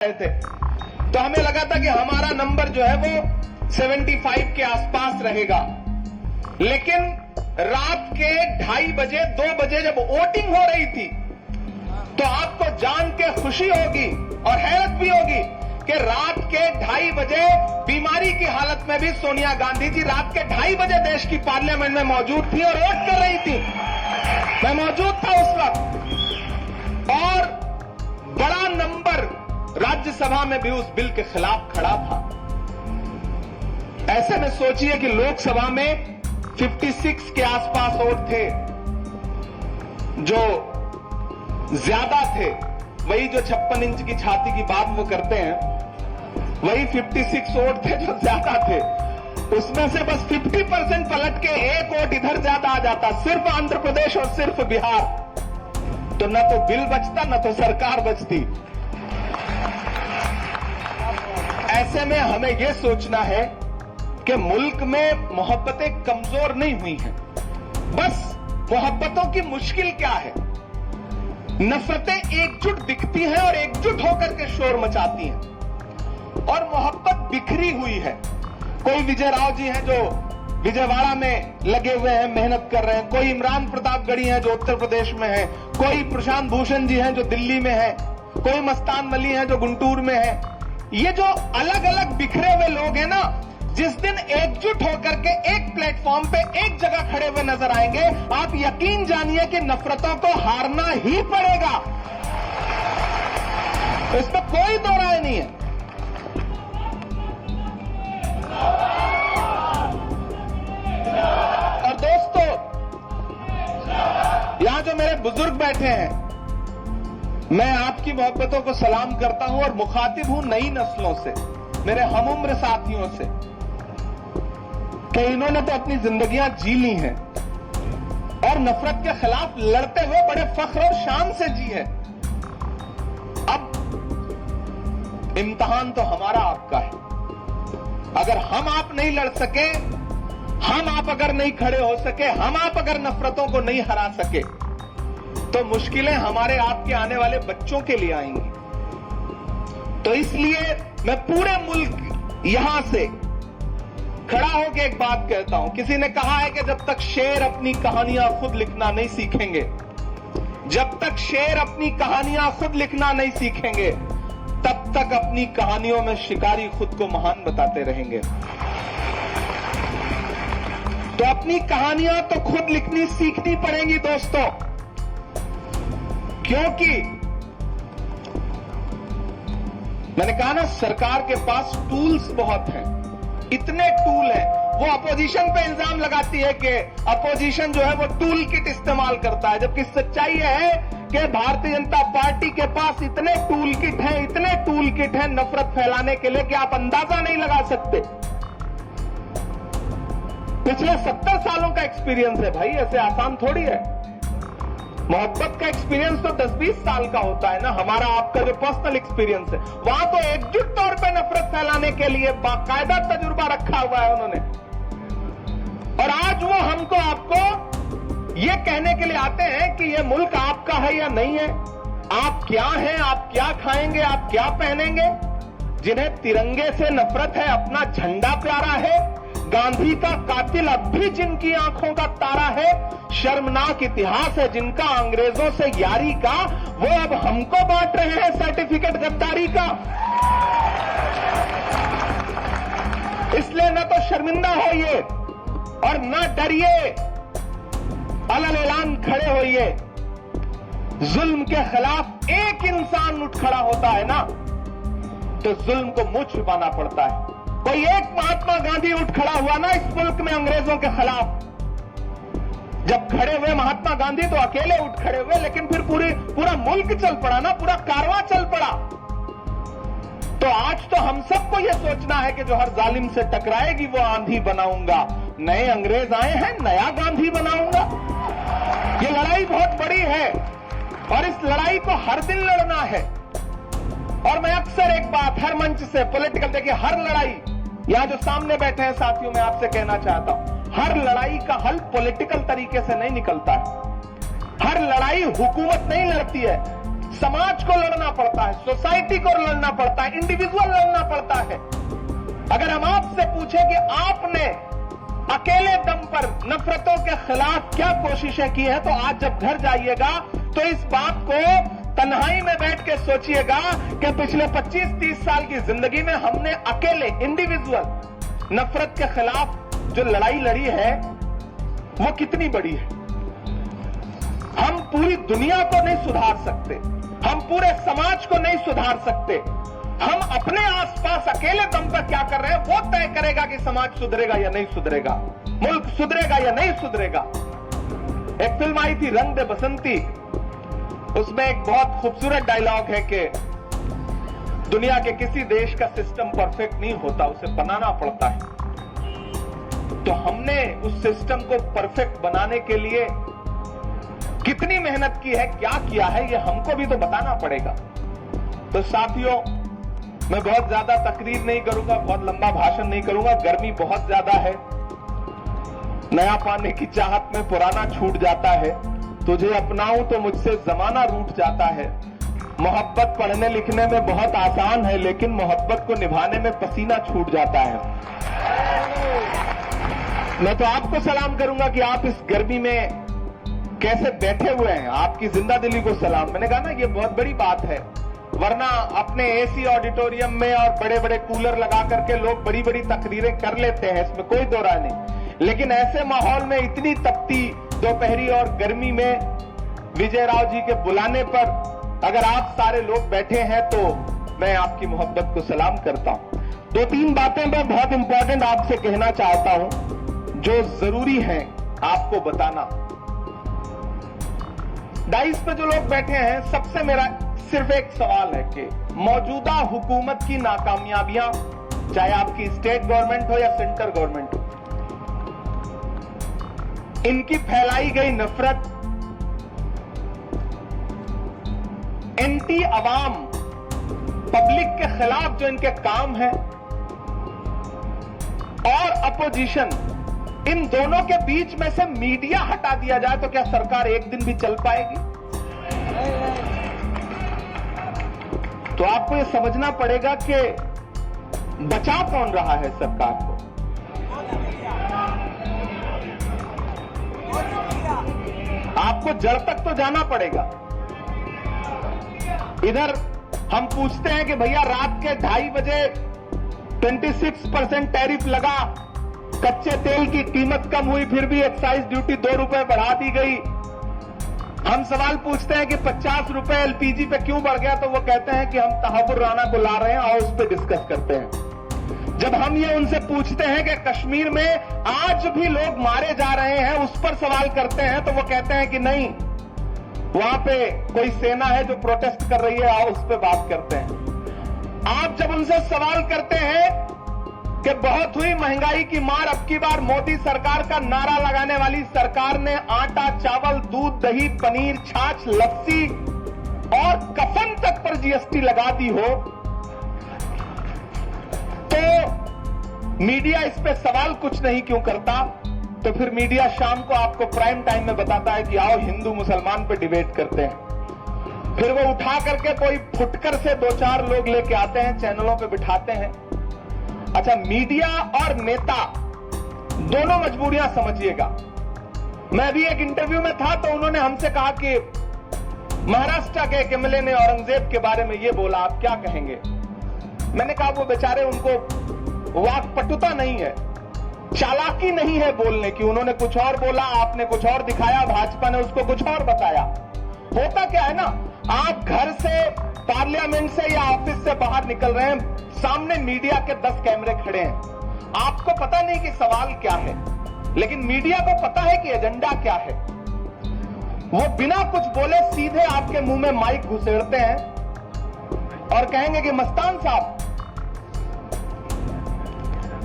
थे तो हमें लगा था कि हमारा नंबर जो है वो 75 के आसपास रहेगा, लेकिन रात के 2:30 बजे 2 बजे जब वोटिंग हो रही थी तो आपको जान के खुशी होगी और हैरत भी होगी कि रात के 2:30 बजे बीमारी की हालत में भी सोनिया गांधी जी रात के 2:30 बजे देश की पार्लियामेंट में मौजूद थी और वोट कर रही थी। मैं मौजूद था उस वक्त और बड़ा नंबर राज्यसभा में भी उस बिल के खिलाफ खड़ा था। ऐसे में सोचिए कि लोकसभा में 56 के आसपास वोट थे, जो ज्यादा थे, वही जो 56 इंच की छाती की बात वो करते हैं, वही 56 वोट थे जो ज्यादा थे। उसमें से बस 50% पलट के एक वोट इधर ज्यादा आ जाता, सिर्फ आंध्र प्रदेश और सिर्फ बिहार, तो न तो बिल बचता न तो सरकार बचती। ऐसे में हमें यह सोचना है कि मुल्क में मोहब्बतें कमजोर नहीं हुई हैं, बस मोहब्बतों की मुश्किल क्या है, नफरतें एकजुट दिखती हैं और एकजुट होकर के शोर मचाती हैं और मोहब्बत बिखरी हुई है। कोई विजय राव जी हैं जो विजयवाड़ा में लगे हुए हैं, मेहनत कर रहे हैं, कोई इमरान प्रतापगढ़ी हैं जो उत्तर प्रदेश में है, कोई प्रशांत भूषण जी हैं जो दिल्ली में है, कोई मस्तान मली हैं जो गुंटूर में है। ये जो अलग अलग बिखरे हुए लोग हैं ना, जिस दिन एकजुट होकर के एक प्लेटफॉर्म पे एक जगह खड़े हुए नजर आएंगे, आप यकीन जानिए कि नफरतों को हारना ही पड़ेगा, इसमें कोई दो राय नहीं है। और दोस्तों, यहां जो मेरे बुजुर्ग बैठे हैं, मैं आपकी मोहब्बतों को सलाम करता हूं और मुखातिब हूं नई नस्लों से, मेरे हमउम्र साथियों से, कि इन्होंने तो अपनी जिंदगियां जी ली हैं और नफरत के खिलाफ लड़ते हुए बड़े फख्र और शान से जी है। अब इम्तिहान तो हमारा आपका है। अगर हम आप नहीं लड़ सके, हम आप अगर नहीं खड़े हो सके, हम आप अगर नफरतों को नहीं हरा सके, तो मुश्किलें हमारे आपके आने वाले बच्चों के लिए आएंगी। तो इसलिए मैं पूरे मुल्क यहां से खड़ा होकर एक बात कहता हूं। किसी ने कहा है कि जब तक शेर अपनी कहानियां खुद लिखना नहीं सीखेंगे, जब तक शेर अपनी कहानियां खुद लिखना नहीं सीखेंगे, तब तक अपनी कहानियों में शिकारी खुद को महान बताते रहेंगे। तो अपनी कहानियां तो खुद लिखनी सीखनी पड़ेंगी दोस्तों, क्योंकि मैंने कहा ना, सरकार के पास टूल्स बहुत हैं, इतने टूल हैं। वो अपोजिशन पे इल्जाम लगाती है कि अपोजिशन जो है वो टूल किट इस्तेमाल करता है, जबकि सच्चाई है कि भारतीय जनता पार्टी के पास इतने टूल किट हैं, इतने टूल किट हैं नफरत फैलाने के लिए कि आप अंदाजा नहीं लगा सकते। पिछले 70 सालों का एक्सपीरियंस है भाई, ऐसे आसान थोड़ी है। मोहब्बत का एक्सपीरियंस तो 10-20 साल का होता है ना, हमारा आपका जो पर्सनल एक्सपीरियंस है, वहां तो एकजुट तौर पे नफरत फैलाने के लिए बाकायदा तजुर्बा रखा हुआ है उन्होंने। और आज वो हमको आपको ये कहने के लिए आते हैं कि ये मुल्क आपका है या नहीं है, आप क्या हैं, आप क्या खाएंगे, आप क्या पहनेंगे। जिन्हें तिरंगे से नफरत है, अपना झंडा प्यारा है, गांधी का कातिल अब भी जिनकी आंखों का तारा है, शर्मनाक इतिहास है जिनका अंग्रेजों से यारी का, वो अब हमको बांट रहे हैं सर्टिफिकेट गद्दारी का। इसलिए न तो शर्मिंदा होइए और न डरिए, अलग ऐलान खड़े होइए। जुल्म के खिलाफ एक इंसान उठ खड़ा होता है ना, तो जुल्म को मुंह छुपाना पड़ता है। कोई एक महात्मा गांधी उठ खड़ा हुआ ना इस मुल्क में अंग्रेजों के खिलाफ, जब खड़े हुए महात्मा गांधी तो अकेले उठ खड़े हुए, लेकिन फिर पूरा मुल्क चल पड़ा ना, पूरा कारवां चल पड़ा। तो आज तो हम सबको यह सोचना है कि जो हर जालिम से टकराएगी वो आंधी बनाऊंगा। नए अंग्रेज आए हैं, नया गांधी बनाऊंगा। ये लड़ाई बहुत बड़ी है और इस लड़ाई को हर दिन लड़ना है। और मैं अक्सर एक बात हर मंच से पॉलिटिकल, देखिए हर लड़ाई, यहां जो सामने बैठे हैं साथियों, मैं आपसे कहना चाहता हूं, हर लड़ाई का हल पॉलिटिकल तरीके से नहीं निकलता है। हर लड़ाई हुकूमत नहीं लड़ती है, समाज को लड़ना पड़ता है, सोसाइटी को लड़ना पड़ता है, इंडिविजुअल लड़ना पड़ता है। अगर हम आपसे पूछें कि आपने अकेले दम पर नफरतों के खिलाफ क्या कोशिशें की हैं, तो आज जब घर जाइएगा तो इस बात को तन्हाई में बैठ के सोचिएगा कि पिछले 25-30 साल की जिंदगी में हमने अकेले इंडिविजुअल नफरत के खिलाफ जो लड़ाई लड़ी है वो कितनी बड़ी है। हम पूरी दुनिया को नहीं सुधार सकते, हम पूरे समाज को नहीं सुधार सकते, हम अपने आसपास अकेले दम पर क्या कर रहे हैं वो तय करेगा कि समाज सुधरेगा या नहीं सुधरेगा, मुल्क सुधरेगा या नहीं सुधरेगा। एक फिल्म आई थी रंग दे बसंती, उसमें एक बहुत खूबसूरत डायलॉग है कि दुनिया के किसी देश का सिस्टम परफेक्ट नहीं होता, उसे बनाना पड़ता है। तो हमने उस सिस्टम को परफेक्ट बनाने के लिए कितनी मेहनत की है, क्या किया है, ये हमको भी तो बताना पड़ेगा। तो साथियों, मैं बहुत ज्यादा तकरीर नहीं करूंगा, बहुत लंबा भाषण नहीं करूंगा, गर्मी बहुत ज्यादा है, नया पाने की चाहत में पुराना छूट जाता है, तुझे अपनाऊं तो मुझसे जमाना रूठ जाता है, मोहब्बत पढ़ने लिखने में बहुत आसान है लेकिन मोहब्बत को निभाने में पसीना छूट जाता है। मैं तो आपको सलाम करूंगा कि आप इस गर्मी में कैसे बैठे हुए हैं, आपकी जिंदा दिली को सलाम। मैंने कहा ना ये बहुत बड़ी बात है, वरना अपने एसी ऑडिटोरियम में और बड़े बड़े कूलर लगा करके लोग बड़ी बड़ी तकरीरें कर लेते हैं, इसमें कोई दो राय नहीं। लेकिन ऐसे माहौल में इतनी तपती दोपहरी और गर्मी में विजय राव जी के बुलाने पर अगर आप सारे लोग बैठे हैं तो मैं आपकी मोहब्बत को सलाम करता हूं। 2-3 बातें मैं बहुत इंपॉर्टेंट आपसे कहना चाहता हूं जो जरूरी है आपको बताना। डाइस पे जो लोग बैठे हैं, सबसे मेरा सिर्फ एक सवाल है कि मौजूदा हुकूमत की नाकामयाबियां, चाहे आपकी स्टेट गवर्नमेंट हो या सेंट्रल गवर्नमेंट हो, इनकी फैलाई गई नफरत, एंटी अवाम पब्लिक के खिलाफ जो इनके काम है, और अपोजिशन, इन दोनों के बीच में से मीडिया हटा दिया जाए तो क्या सरकार एक दिन भी चल पाएगी? तो आपको यह समझना पड़ेगा कि बचा कौन रहा है सरकार को। आपको जड़ तक तो जाना पड़ेगा। इधर हम पूछते हैं कि भैया रात के 2:30 बजे 26% टैरिफ लगा, कच्चे तेल की कीमत कम हुई, फिर भी एक्साइज ड्यूटी 2 रुपए बढ़ा दी गई। हम सवाल पूछते हैं कि 50 रुपए एलपीजी पे क्यों बढ़ गया, तो वो कहते हैं कि हम तहव्वुर राना को ला रहे हैं और उस पर डिस्कस करते हैं। जब हम ये उनसे पूछते हैं कि कश्मीर में आज भी लोग मारे जा रहे हैं, उस पर सवाल करते हैं, तो वो कहते हैं कि नहीं, वहां पे कोई सेना है जो प्रोटेस्ट कर रही है, आओ उस पर बात करते हैं। आप जब उनसे सवाल करते हैं कि बहुत हुई महंगाई की मार, अब की बार मोदी सरकार का नारा लगाने वाली सरकार ने आटा, चावल, दूध, दही, पनीर, छाछ, लस्सी और कफन तक पर जीएसटी लगा दी हो, तो मीडिया इस पे सवाल कुछ नहीं क्यों करता? तो फिर मीडिया शाम को आपको प्राइम टाइम में बताता है कि आओ हिंदू मुसलमान पे डिबेट करते हैं। फिर वो उठा करके कोई फुटकर से 2-4 लोग लेके आते हैं, चैनलों पे बिठाते हैं। अच्छा, मीडिया और नेता दोनों मजबूरियां समझिएगा। मैं अभी एक इंटरव्यू में था तो उन्होंने हमसे कहा कि महाराष्ट्र के एक एमएलए ने औरंगजेब के बारे में ये बोला, आप क्या कहेंगे? मैंने कहा वो बेचारे, उनको वाक्पटुता नहीं है, चालाकी नहीं है बोलने की। उन्होंने कुछ और बोला, आपने कुछ और दिखाया, भाजपा ने उसको कुछ और बताया। होता क्या है ना, आप घर से, पार्लियामेंट से या ऑफिस से बाहर निकल रहे हैं, सामने मीडिया के 10 कैमरे खड़े हैं, आपको पता नहीं कि सवाल क्या है, लेकिन मीडिया को पता है कि एजेंडा क्या है। वो बिना कुछ बोले सीधे आपके मुंह में माइक घुसेड़ते हैं और कहेंगे कि मस्तान साहब,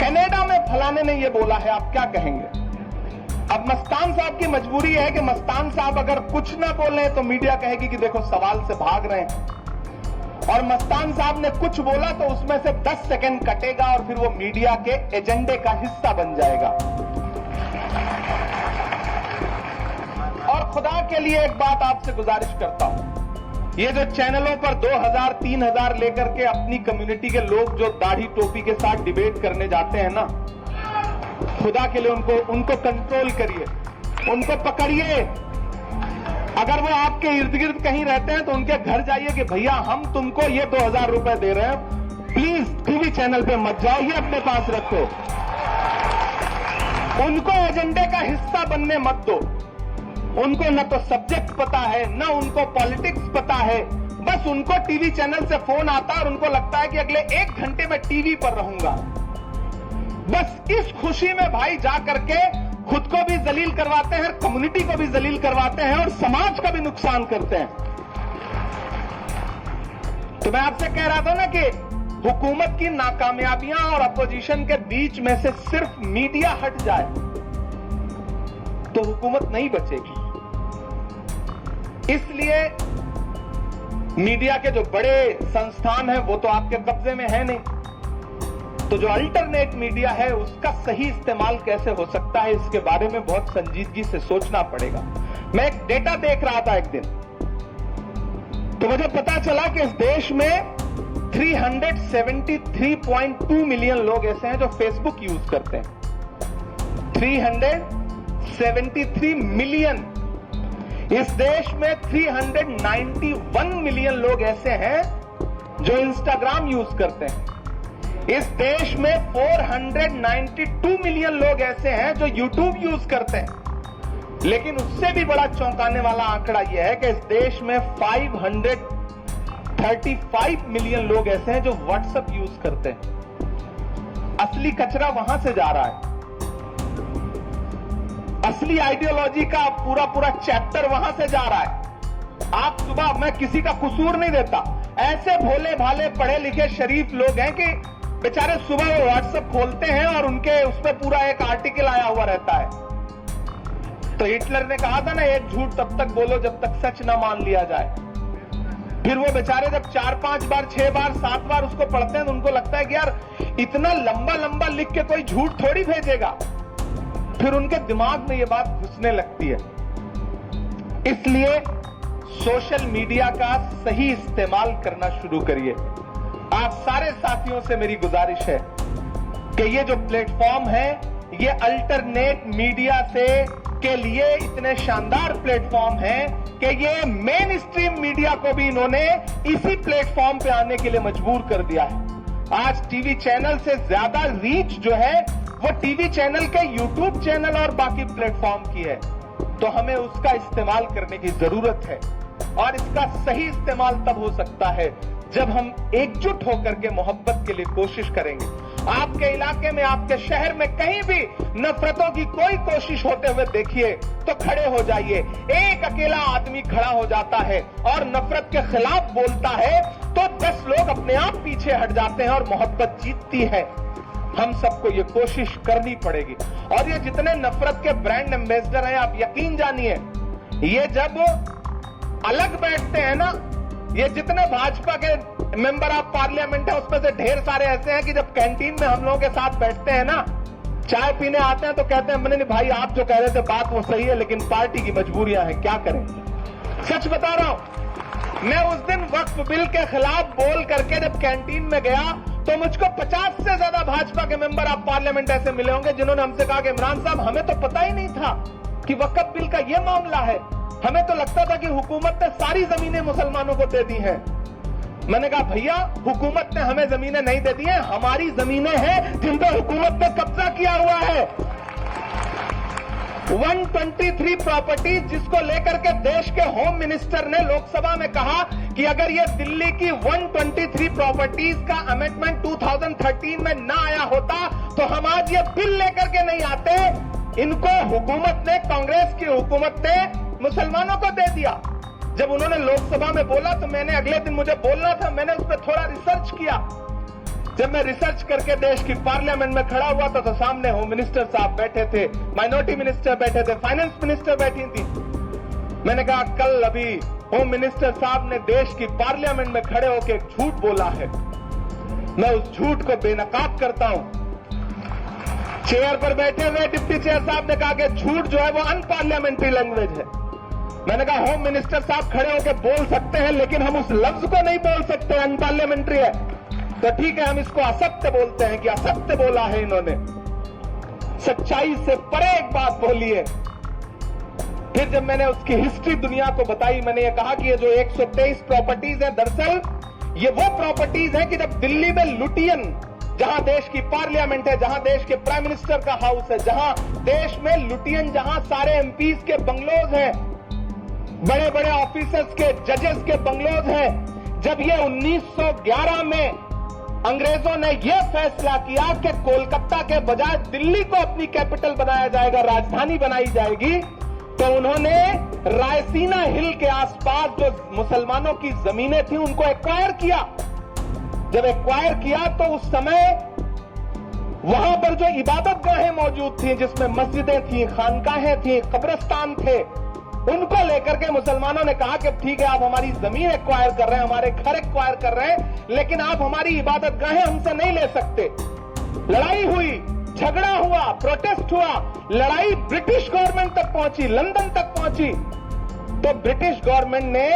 कनाडा में फलाने ने ये बोला है, आप क्या कहेंगे? अब मस्तान साहब की मजबूरी है कि मस्तान साहब अगर कुछ ना बोले तो मीडिया कहेगी कि देखो सवाल से भाग रहे हैं, और मस्तान साहब ने कुछ बोला तो उसमें से 10 सेकंड कटेगा और फिर वो मीडिया के एजेंडे का हिस्सा बन जाएगा। और खुदा के लिए एक बात आपसे गुजारिश करता हूं, ये जो चैनलों पर 2000, 3000 लेकर के अपनी कम्युनिटी के लोग जो दाढ़ी टोपी के साथ डिबेट करने जाते हैं ना, खुदा के लिए उनको कंट्रोल करिए, उनको पकड़िए। अगर वो आपके इर्द गिर्द कहीं रहते हैं तो उनके घर जाइए कि भैया हम तुमको ये 2000 रुपए दे रहे हैं, प्लीज टीवी चैनल पे मत जाओ, ये अपने पास रखो। उनको एजेंडे का हिस्सा बनने मत दो। उनको न तो सब्जेक्ट पता है, न उनको पॉलिटिक्स पता है, बस उनको टीवी चैनल से फोन आता है और उनको लगता है कि अगले 1 घंटे में टीवी पर रहूंगा। बस इस खुशी में भाई जा करके खुद को भी जलील करवाते हैं, कम्युनिटी को भी जलील करवाते हैं और समाज का भी नुकसान करते हैं। तो मैं आपसे कह रहा था ना कि हुकूमत की नाकामयाबियां और अपोजिशन के बीच में से सिर्फ मीडिया हट जाए तो हुकूमत नहीं बचेगी। इसलिए मीडिया के जो बड़े संस्थान हैं वो तो आपके कब्जे में है नहीं, तो जो अल्टरनेट मीडिया है उसका सही इस्तेमाल कैसे हो सकता है, इसके बारे में बहुत संजीदगी से सोचना पड़ेगा। मैं एक डेटा देख रहा था एक दिन, तो मुझे पता चला कि इस देश में 373.2 मिलियन लोग ऐसे हैं जो फेसबुक यूज करते हैं। 373 मिलियन। इस देश में 391 मिलियन लोग ऐसे हैं जो इंस्टाग्राम यूज करते हैं। इस देश में 492 मिलियन लोग ऐसे हैं जो यूट्यूब यूज करते हैं। लेकिन उससे भी बड़ा चौंकाने वाला आंकड़ा यह है कि इस देश में 535 मिलियन लोग ऐसे हैं जो व्हाट्सएप यूज करते हैं। असली कचरा वहां से जा रहा है। असली आइडियोलॉजी का पूरा चैप्टर वहां से जा रहा है। आप सुबह, मैं किसी का कसूर नहीं देता, ऐसे भोले भाले पढ़े लिखे शरीफ लोग हैं कि बेचारे सुबह वो व्हाट्सएप खोलते हैं और उनके उसमें पूरा एक आर्टिकल आया हुआ रहता है। तो हिटलर ने कहा था ना, एक झूठ तब तक बोलो जब तक सच ना मान लिया जाए। फिर वो बेचारे जब 4-5 बार, 6 बार, 7 बार उसको पढ़ते हैं तो उनको लगता है कि यार इतना लंबा लंबा लिख के कोई झूठ थोड़ी भेजेगा। फिर उनके दिमाग में ये बात घुसने लगती है। इसलिए सोशल मीडिया का सही इस्तेमाल करना शुरू करिए। आप सारे साथियों से मेरी गुजारिश है कि ये जो प्लेटफॉर्म है, ये अल्टरनेट मीडिया के लिए इतने शानदार प्लेटफॉर्म है कि ये मेन स्ट्रीम मीडिया को भी इन्होंने इसी प्लेटफॉर्म पे आने के लिए मजबूर कर दिया है। आज टीवी चैनल से ज्यादा रीच जो है वो टीवी चैनल के यूट्यूब चैनल और बाकी प्लेटफॉर्म की है। तो हमें उसका इस्तेमाल करने की जरूरत है और इसका सही इस्तेमाल तब हो सकता है जब हम एकजुट होकर के मोहब्बत के लिए कोशिश करेंगे। आपके इलाके में, आपके शहर में कहीं भी नफरतों की कोई कोशिश होते हुए देखिए तो खड़े हो जाइए। एक अकेला आदमी खड़ा हो जाता है और नफरत के खिलाफ बोलता है तो 10 लोग अपने आप पीछे हट जाते हैं और मोहब्बत जीतती है। हम सबको ये कोशिश करनी पड़ेगी। और ये जितने नफरत के ब्रांड एम्बेसडर हैं, आप यकीन जानिए, ये जब अलग बैठते हैं ना, ये जितने भाजपा के मेंबर ऑफ पार्लियामेंट है उसमें से ढेर सारे ऐसे हैं कि जब कैंटीन में हम लोगों के साथ बैठते हैं ना, चाय पीने आते हैं तो कहते हैं मैंने भाई आप जो कह रहे थे बात वो सही है लेकिन पार्टी की मजबूरियां हैं, क्या करें। सच बता रहा हूं, मैं उस दिन वक्फ बिल के खिलाफ बोल करके जब कैंटीन में गया तो मुझको 50 से ज्यादा भाजपा के मेंबर ऑफ पार्लियामेंट ऐसे मिले होंगे जिन्होंने हमसे कहा कि इमरान साहब हमें तो पता ही नहीं था कि वक्फ बिल का ये मामला है, हमें तो लगता था कि हुकूमत ने सारी जमीनें मुसलमानों को दे दी हैं। मैंने कहा भैया हुकूमत ने हमें जमीनें नहीं दे दी हैं, हमारी जमीनें हैं जिन पर हुकूमत ने कब्जा किया हुआ है। 123 प्रॉपर्टीज जिसको लेकर के देश के होम मिनिस्टर ने लोकसभा में कहा कि अगर ये दिल्ली की 123 प्रॉपर्टीज का अमेंडमेंट 2013 में ना आया होता तो हम आज ये बिल लेकर के नहीं आते। इनको हुकूमत ने, कांग्रेस की हुकूमत ने मुसलमानों को दे दिया। जब उन्होंने लोकसभा में बोला तो मैंने अगले दिन, मुझे बोलना था, मैंने उस पर थोड़ा रिसर्च किया। जब मैं रिसर्च करके देश की पार्लियामेंट में खड़ा हुआ था तो सामने होम मिनिस्टर साहब बैठे थे, माइनॉरिटी मिनिस्टर बैठे थे, फाइनेंस मिनिस्टर बैठी थी। मैंने कहा कल अभी होम मिनिस्टर साहब ने देश की पार्लियामेंट में खड़े होकर एक झूठ बोला है, मैं उस झूठ को बेनकाब करता हूं। चेयर पर बैठे हुए डिप्टी चेयर साहब ने कहा कि झूठ जो है वो अनपार्लियामेंट्री लैंग्वेज है। मैंने कहा होम मिनिस्टर साहब खड़े होकर बोल सकते हैं, लेकिन हम उस लफ्ज को नहीं बोल सकते, अनपार्लियामेंट्री है। तो ठीक है, हम इसको असत्य बोलते हैं कि असत्य बोला है इन्होंने। सच्चाई से परे एक बात बोली है। फिर जब मैंने उसकी हिस्ट्री दुनिया को बताई, मैंने ये कहा कि ये जो 123 प्रॉपर्टीज है, दरअसल ये वो प्रॉपर्टीज है कि जब दिल्ली में लुटियन, जहां देश की पार्लियामेंट है, जहां देश के प्राइम मिनिस्टर का हाउस है, जहां देश में लुटियन, जहां सारे एमपीज के बंगलोज हैं, बड़े बड़े ऑफिसर्स के, जजेस के बंगलोज हैं, जब ये 1911 में अंग्रेजों ने यह फैसला किया कि कोलकाता के बजाय दिल्ली को अपनी कैपिटल बनाया जाएगा, राजधानी बनाई जाएगी, तो उन्होंने रायसीना हिल के आसपास जो मुसलमानों की जमीनें थी उनको एक्वायर किया। जब एक्वायर किया तो उस समय वहां पर जो इबादत गाहें मौजूद थी, जिसमें मस्जिदें थी, खानकाहें थी, कब्रिस्तान थे, उनको लेकर के मुसलमानों ने कहा कि ठीक है, आप हमारी जमीन एक्वायर कर रहे हैं, हमारे घर एक्वायर कर रहे हैं, लेकिन आप हमारी इबादत गाहें हमसे नहीं ले सकते। लड़ाई हुई, झगड़ा हुआ, प्रोटेस्ट हुआ, लड़ाई ब्रिटिश गवर्नमेंट तक पहुंची, लंदन तक पहुंची। तो ब्रिटिश गवर्नमेंट ने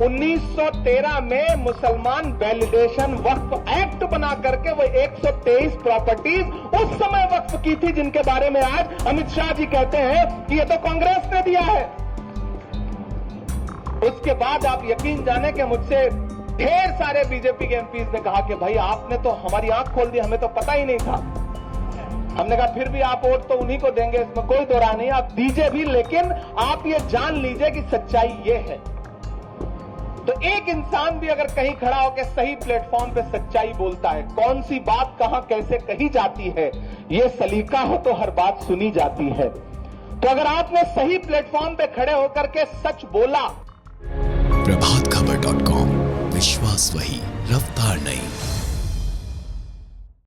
1913 में मुसलमान वैलिडेशन वक्फ एक्ट बना करके वो 123 प्रॉपर्टीज उस समय वक्फ की थी, जिनके बारे में आज अमित शाह जी कहते हैं कि ये तो कांग्रेस ने दिया है। उसके बाद आप यकीन जाने कि मुझसे ढेर सारे बीजेपी के एमपीज ने कहा कि भाई आपने तो हमारी आंख खोल दी, हमें तो पता ही नहीं था। हमने कहा फिर भी आप वोट तो उन्हीं को देंगे, इसमें कोई दो राय नहीं, आप दीजिए भी, लेकिन आप ये जान लीजिए कि सच्चाई ये है। तो एक इंसान भी अगर कहीं खड़ा होकर सही प्लेटफॉर्म पे सच्चाई बोलता है, कौन सी बात कहां कैसे कही जाती है, ये सलीका हो तो हर बात सुनी जाती है। तो अगर आपने सही प्लेटफॉर्म पे खड़े होकर के सच बोला। प्रभातखबर.com, विश्वास वही, रफ्तार नहीं।